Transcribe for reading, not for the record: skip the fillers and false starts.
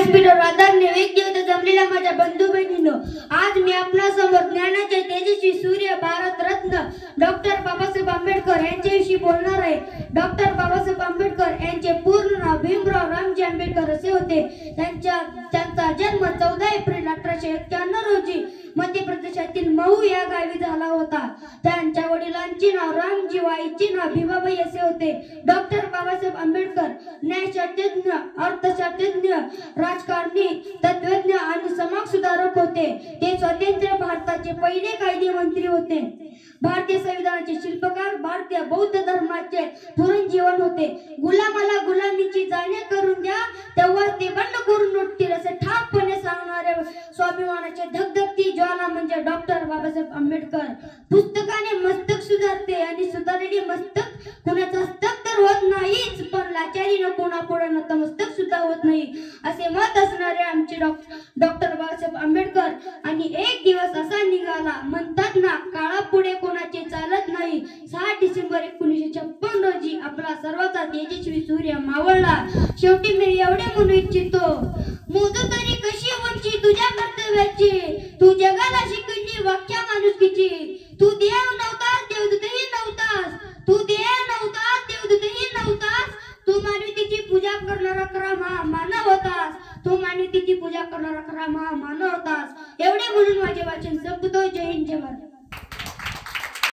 व्यासपीठावर आदरणीय वेदिकेवर जमलेल्या माझ्या बंधू बहिणींनो, आज मी आपल्या समोर ज्ञानाचे तेजस्वी सूर्य भारतरत्न डॉक्टर बाबासाहेब आंबेडकर यांच्याविषयी बोलणार आहे। डॉक्टर बाबासाहेब आंबेडकर यांचे पूर्ण नाव भीमराव रामजी आंबेडकर असे होते। त्यांचा जन्म 14 एप्रिल 1891 रोजी मध्य प्रदेशातील महू या गावी झाला होता। त्यांच्या वडिलांचे नाव रामजी व आईचे नाव भीमाबाई असे होते। डॉक्टर बाबासाहेब आंबेडकर न्यायशास्त्रज्ञ, अर्थशास्त्रज्ञ, राजकारणी, तत्वज्ञ आणि समाजसुधारक होते। ते स्वतंत्र भारताचे पहिले कायदे मंत्री होते। भारतीय संविधानाचे शिल्पकार, भारतीय बौद्ध धर्माचे पुनरुज्जीवन होते। गुलामाला गुलामीची जाणीव करून द्या, तेव्हा ते बंड करून उठतील असे ठामपणे सांगणारे स्वाभिमानाचे धगधगती ज्वाला म्हणजे डॉक्टर बाबासाहेब आंबेडकर। पुस्तकाने मस्तक सुधारते आणि सुधारलेले मस्तक कुणाचं हस्तक तर होत नाहीच, पण लाचारीनं कोणापुढे नतमस्तक सुद्धा होत नाही असे मत असणारे आमचे डॉक्टर बाबासाहेब आंबेडकर। आणि एक दिवस असा निघाला, म्हणतात ना काळापुढे कोणाचे चालत नाही। 6 डिसेंबर 1956 रोजी आपला सर्वांचा तेजस्वी सूर्य मावळला। शेवटी मी एवढे म्हणू इच्छितो, मोजू तरी कशी उंची तुझ्या कर्तव्याची, तू जगाला शिकवली व्याख्या माणुसकीची। तू देव नव्हतास, देवदूतही नव्हतास, तू देव नव्हतास, देवदूतही नव्हतास, तू मानवतेची पूजा करणारा खरा मानव होतास, तू मानवतेची पूजा करणारा खरा मानव होतास। एवढे म्हणून माझे वाचन संपतो। जय हिंद, जय भारत।